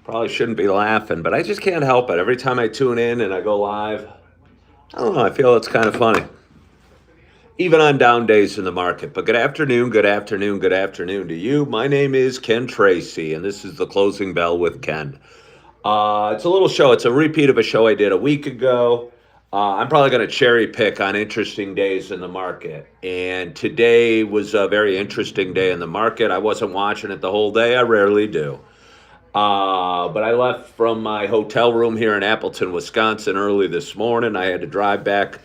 Probably shouldn't be laughing, but I just can't help it. Every time I tune in and I go live, I don't know, I feel it's kind of funny. Even on down days in the market. But good afternoon, good afternoon, good afternoon to you. My name is Ken Tracy, and this is the Closing Bell with Ken. It's a little show. It's a repeat of a show I did a week ago. I'm probably going to cherry pick on interesting days in the market. And today was a very interesting day in the market. I wasn't watching it the whole day. I rarely do. But I left from my hotel room here in Appleton, Wisconsin early this morning. I had to drive back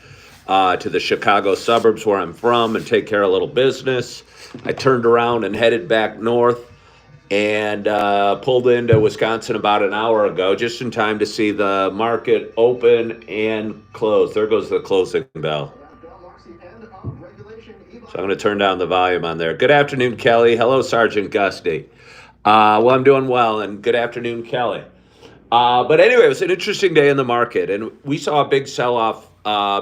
to the Chicago suburbs where I'm from and take care of a little business. I turned around and headed back north and pulled into Wisconsin about an hour ago, just in time to see the market open and close. There goes the closing bell. So I'm going to turn down the volume on there. Good afternoon, Kelly. Hello, Sergeant Gusty. Well, I'm doing well, and good afternoon, Kelly. But anyway, it was an interesting day in the market, and we saw a big sell-off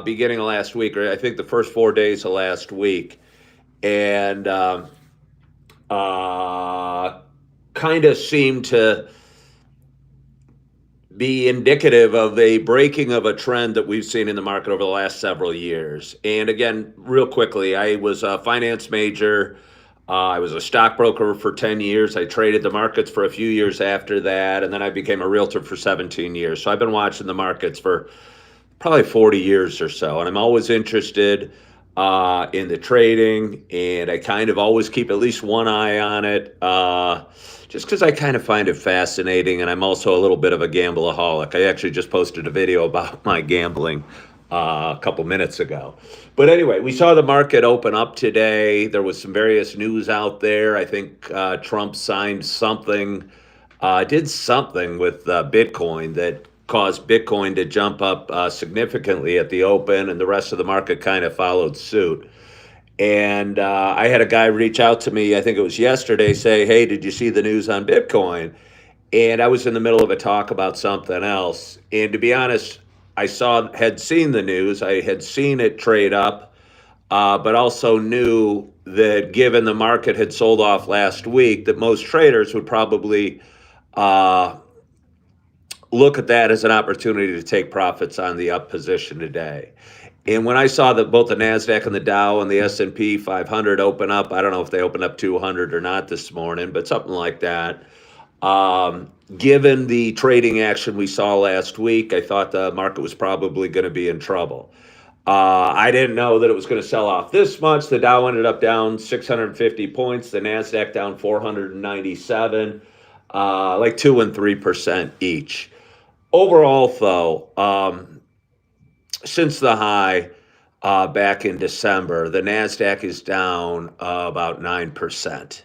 beginning of last week, or I think the first 4 days of last week, and kind of seemed to be indicative of a breaking of a trend that we've seen in the market over the last several years. And again, real quickly, I was a finance major. I was a stockbroker for 10 years. I traded the markets for a few years after that, and then I became a realtor for 17 years. So I've been watching the markets for probably 40 years or so, and I'm always interested in the trading, and I kind of always keep at least one eye on it, just because I kind of find it fascinating, and I'm also a little bit of a gambleaholic. I actually just posted a video about my gambling a couple minutes ago. But anyway, we saw the market open up today. There was some various news out there. I think Trump signed something, did something with Bitcoin that caused Bitcoin to jump up significantly at the open, and the rest of the market kind of followed suit. And I had a guy reach out to me, I think it was yesterday, say, hey, did you see the news on Bitcoin? And I was in the middle of a talk about something else. And to be honest, had seen the news. I had seen it trade up, but also knew that given the market had sold off last week, that most traders would probably look at that as an opportunity to take profits on the up position today. And when I saw that both the NASDAQ and the Dow and the S&P 500 open up, I don't know if they opened up 200 or not this morning, but something like that. Given the trading action we saw last week, I thought the market was probably going to be in trouble. I didn't know that it was going to sell off this much. The Dow ended up down 650 points. The NASDAQ down 497, like 2 and 3% each. Overall, though, since the high back in December, the NASDAQ is down about 9%.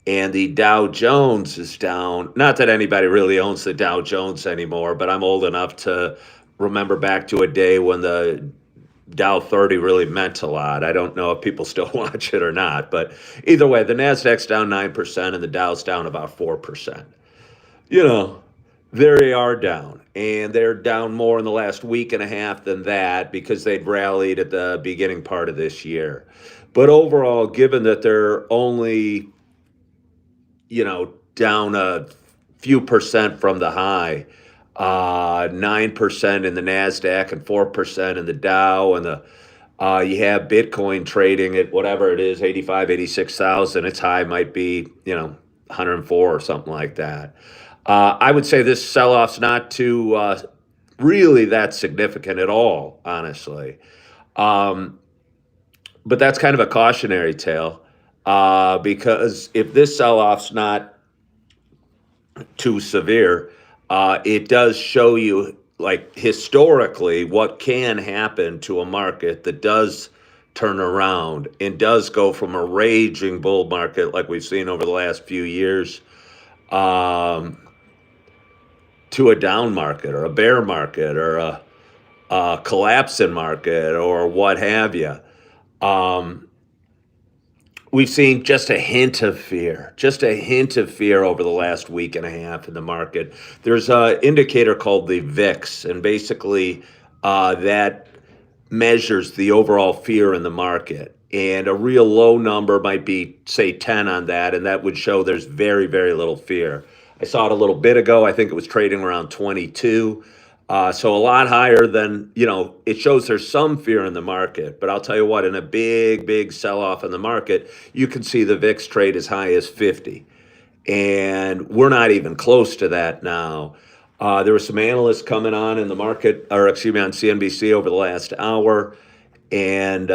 And the Dow Jones is down. Not that anybody really owns the Dow Jones anymore, but I'm old enough to remember back to a day when the Dow 30 really meant a lot. I don't know if people still watch it or not, but either way, the NASDAQ's down 9% and the Dow's down about 4%. You know, they are down, and they're down more in the last week and a half than that because they'd rallied at the beginning part of this year. But overall, given that they're only down a few percent from the high, 9% in the NASDAQ and 4% in the Dow, and you have Bitcoin trading at whatever it is, 85, 86,000. Its high might be, 104 or something like that. I would say this sell-off's not too really that significant at all, honestly. But that's kind of a cautionary tale. Because if this sell-off's not too severe, it does show you, like historically, what can happen to a market that does turn around and does go from a raging bull market like we've seen over the last few years to a down market or a bear market or a collapsing market or what have you. We've seen just a hint of fear over the last week and a half in the market. There's an indicator called the VIX, and basically that measures the overall fear in the market. And a real low number might be, say, 10 on that, and that would show there's very, very little fear. I saw it a little bit ago. I think it was trading around 22. So a lot higher than, it shows there's some fear in the market. But I'll tell you what, in a big, big sell off in the market, you can see the VIX trade as high as 50. And we're not even close to that now. There were some analysts coming on in the market, or excuse me, on CNBC over the last hour. And,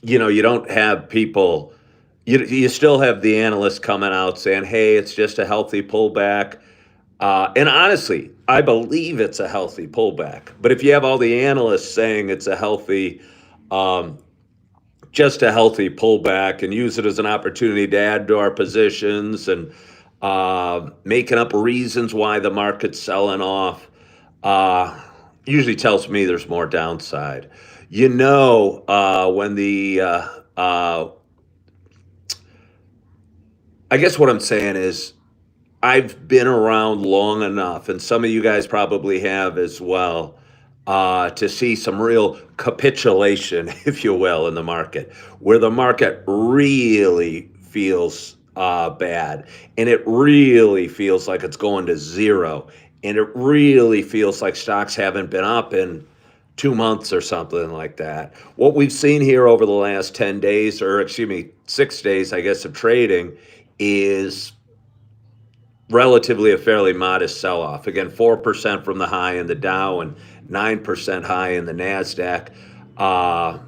you don't have people, you still have the analysts coming out saying, hey, it's just a healthy pullback. And honestly, I believe it's a healthy pullback. But if you have all the analysts saying it's a healthy, just a healthy pullback and use it as an opportunity to add to our positions and making up reasons why the market's selling off, usually tells me there's more downside. When I guess what I'm saying is I've been around long enough, and some of you guys probably have as well, to see some real capitulation, if you will, in the market, where the market really feels bad, and it really feels like it's going to zero, and it really feels like stocks haven't been up in 2 months or something like that. What we've seen here over the last 10 days, or excuse me, 6 days, I guess, of trading is relatively a fairly modest sell-off. Again, 4% from the high in the Dow and 9% high in the NASDAQ. I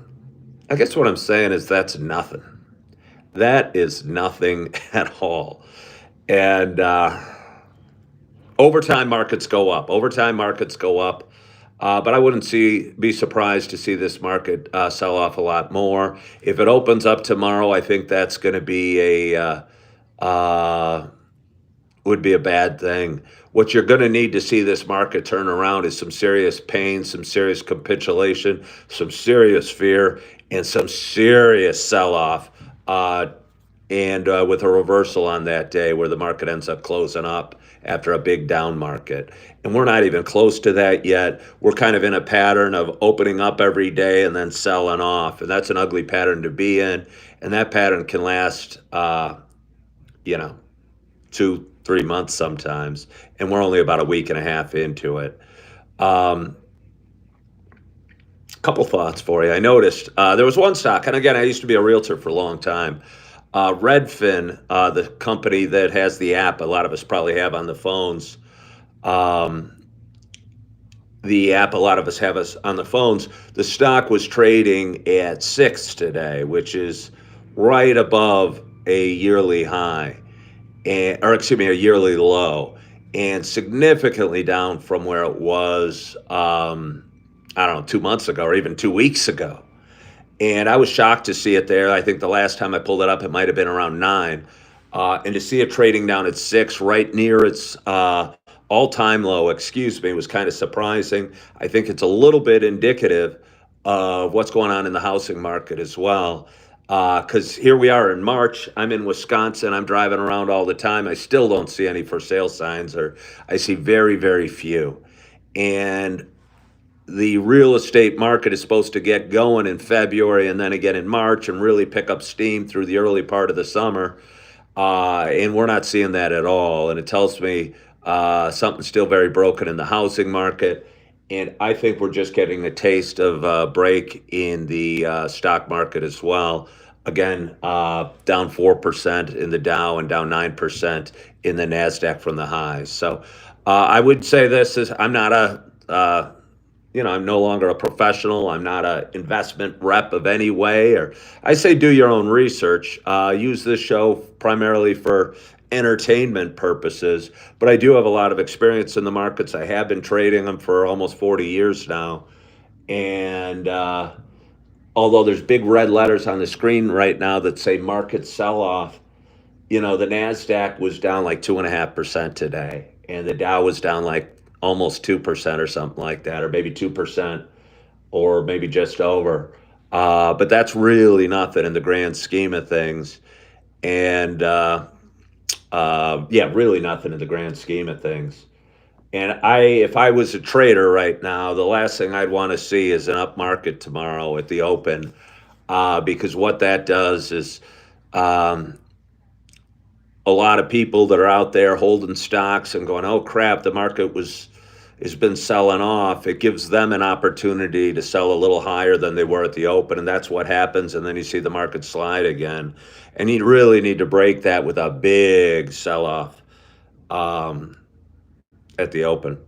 guess what I'm saying is that's nothing. That is nothing at all. And overtime markets go up. Overtime markets go up. But I wouldn't be surprised to see this market sell off a lot more. If it opens up tomorrow, I think that's going to be would be a bad thing. What you're going to need to see this market turn around is some serious pain, some serious capitulation, some serious fear, and some serious sell-off, and with a reversal on that day where the market ends up closing up after a big down market. And we're not even close to that yet. We're kind of in a pattern of opening up every day and then selling off, and that's an ugly pattern to be in, and that pattern can last, 2-3 months sometimes, and we're only about a week and a half into it. Couple thoughts for you. I noticed there was one stock, and again, I used to be a realtor for a long time. Redfin, the company that has the app a lot of us probably have on the phones. The app a lot of us have us on the phones. The stock was trading at 6 today, which is right above a yearly high. Or excuse me, a yearly low, and significantly down from where it was, I don't know, 2 months ago or even 2 weeks ago. And I was shocked to see it there. I think the last time I pulled it up, it might have been around 9. And to see it trading down at 6, right near its all-time low, was kind of surprising. I think it's a little bit indicative of what's going on in the housing market as well. Because here we are in March. I'm in Wisconsin. I'm driving around all the time. I still don't see any for sale signs, or I see very, very few. And the real estate market is supposed to get going in February and then again in March and really pick up steam through the early part of the summer. And we're not seeing that at all. And it tells me something's still very broken in the housing market. And I think we're just getting a taste of a break in the stock market as well. Again, down 4% in the Dow and down 9% in the NASDAQ from the highs. So I would say this is, I'm not I'm no longer a professional. I'm not an investment rep of any way. Or I say do your own research. Use this show primarily for entertainment purposes, but I do have a lot of experience in the markets. I have been trading them for almost 40 years now. And although there's big red letters on the screen right now that say market sell-off, the NASDAQ was down like 2.5% today, and the Dow was down like almost 2% or something like that, or maybe 2%, or maybe just over. But that's really nothing in the grand scheme of things. And really nothing in the grand scheme of things. And if I was a trader right now, the last thing I'd want to see is an up market tomorrow at the open, because what that does is a lot of people that are out there holding stocks and going, oh crap, the market has been selling off. It gives them an opportunity to sell a little higher than they were at the open, and that's what happens. And then you see the market slide again, and you really need to break that with a big sell-off at the open.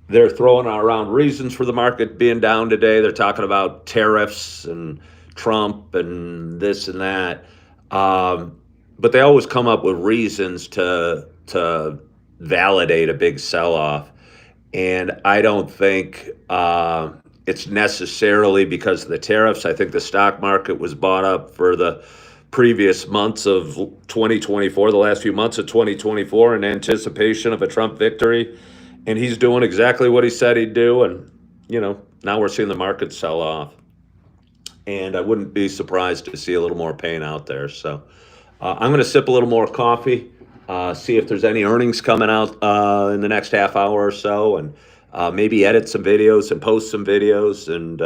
They're throwing around reasons for the market being down today. They're talking about tariffs and Trump and this and that. But they always come up with reasons to validate a big sell-off. And I don't think it's necessarily because of the tariffs. I think the stock market was bought up for the previous months of 2024, the last few months of 2024, in anticipation of a Trump victory. And he's doing exactly what he said he'd do. And, now we're seeing the market sell off. And I wouldn't be surprised to see a little more pain out there. So I'm going to sip a little more coffee, see if there's any earnings coming out in the next half hour or so, and maybe edit some videos and post some videos and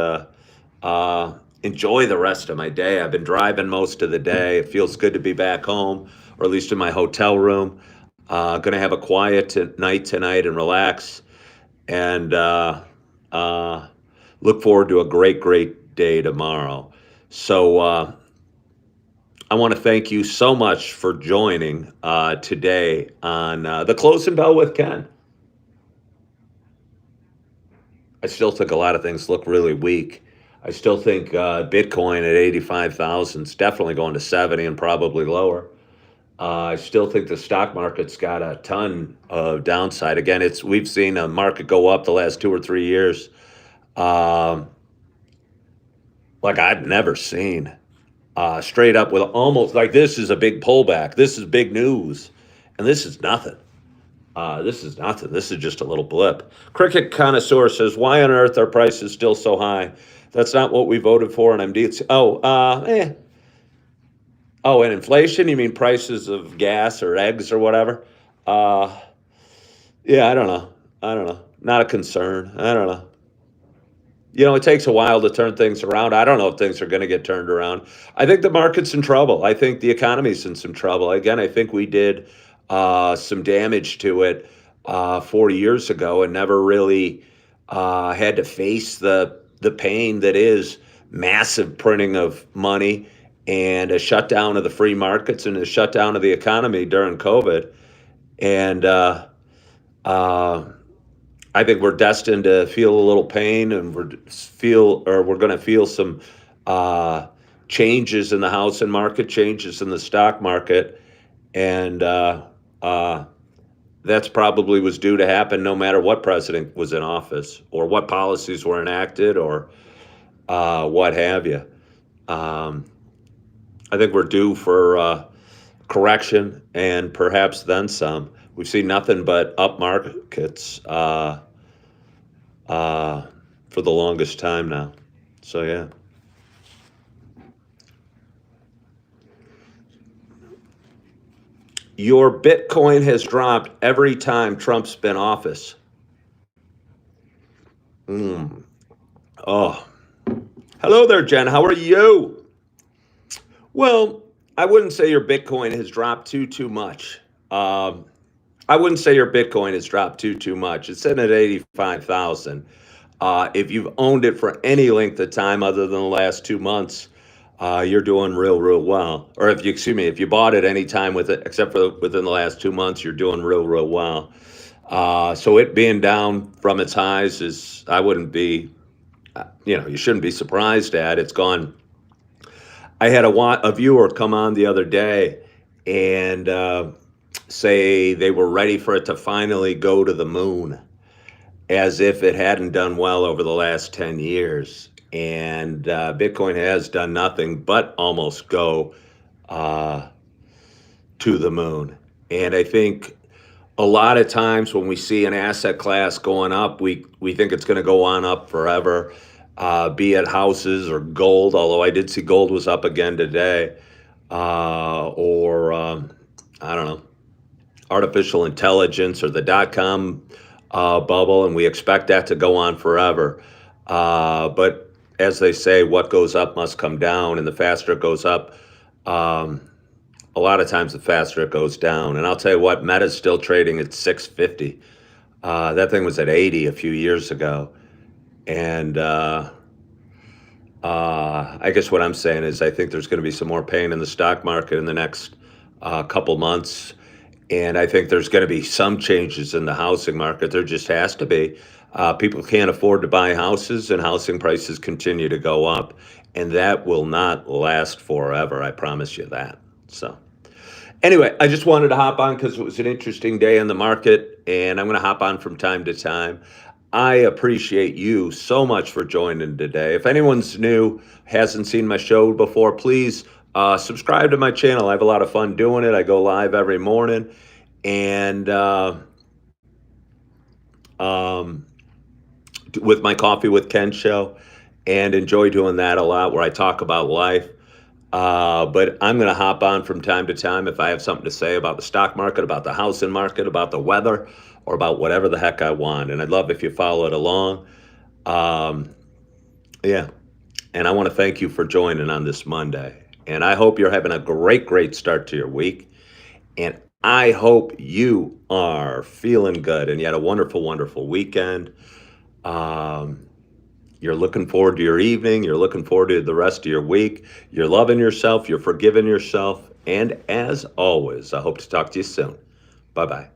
enjoy the rest of my day. I've been driving most of the day. It feels good to be back home, or at least in my hotel room. Going to have a quiet night tonight and relax, and look forward to a great day tomorrow. So I want to thank you so much for joining today on the Closing Bell with Ken. I still think a lot of things look really weak. I still think Bitcoin at 85,000 is definitely going to 70 and probably lower. I still think the stock market's got a ton of downside. Again, we've seen a market go up the last 2 or 3 years like I've never seen. Straight up with almost like this is a big pullback. This is big news. And this is nothing. This is nothing. This is just a little blip. Cricket Connoisseur says, why on earth are prices still so high? That's not what we voted for in MD. Oh, and inflation? You mean prices of gas or eggs or whatever? Yeah, I don't know. Not a concern. I don't know. It takes a while to turn things around. I don't know if things are going to get turned around. I think the market's in trouble. I think the economy's in some trouble. Again, I think we did some damage to it 40 years ago and never really had to face the pain that is massive printing of money and a shutdown of the free markets and a shutdown of the economy during COVID. And I think we're destined to feel a little pain, and we're going to feel some changes in the housing market, changes in the stock market, and that's probably was due to happen no matter what president was in office or what policies were enacted or what have you. I think we're due for correction and perhaps then some. We've seen nothing but up markets for the longest time now. So, yeah. Your Bitcoin has dropped every time Trump's been in office. Oh. Hello there, Jen. How are you? Well, I wouldn't say your Bitcoin has dropped too much. I wouldn't say your Bitcoin has dropped too much. It's sitting at 85,000. If you've owned it for any length of time other than the last 2 months, you're doing real well. Or if you bought it any time with it, except for within the last 2 months, you're doing real well. So it being down from its highs is, I wouldn't be, you shouldn't be surprised at. It's gone. I had a viewer come on the other day and say they were ready for it to finally go to the moon, as if it hadn't done well over the last 10 years. And Bitcoin has done nothing but almost go to the moon. And I think a lot of times when we see an asset class going up, we think it's going to go on up forever, be it houses or gold, although I did see gold was up again today, or I don't know, artificial intelligence or the dot-com bubble, and we expect that to go on forever. But as they say, what goes up must come down, and the faster it goes up, a a lot of times the faster it goes down. And I'll tell you what, Meta's still trading at 650. That thing was at 80 a few years ago. And I guess what I'm saying is I think there's going to be some more pain in the stock market in the next couple months. And I think there's going to be some changes in the housing market. There just has to be. People can't afford to buy houses, and housing prices continue to go up. And that will not last forever. I promise you that. So, anyway, I just wanted to hop on because it was an interesting day in the market, and I'm going to hop on from time to time. I appreciate you so much for joining today. If anyone's new, hasn't seen my show before, please subscribe to my channel. I have a lot of fun doing it. I go live every morning, and with my Coffee with Ken show, and enjoy doing that a lot, where I talk about life. But I'm going to hop on from time to time if I have something to say about the stock market, about the housing market, about the weather, or about whatever the heck I want. And I'd love if you follow it along. Yeah. And I want to thank you for joining on this Monday. And I hope you're having a great, great start to your week. And I hope you are feeling good and you had a wonderful, wonderful weekend. You're looking forward to your evening. You're looking forward to the rest of your week. You're loving yourself. You're forgiving yourself. And as always, I hope to talk to you soon. Bye-bye.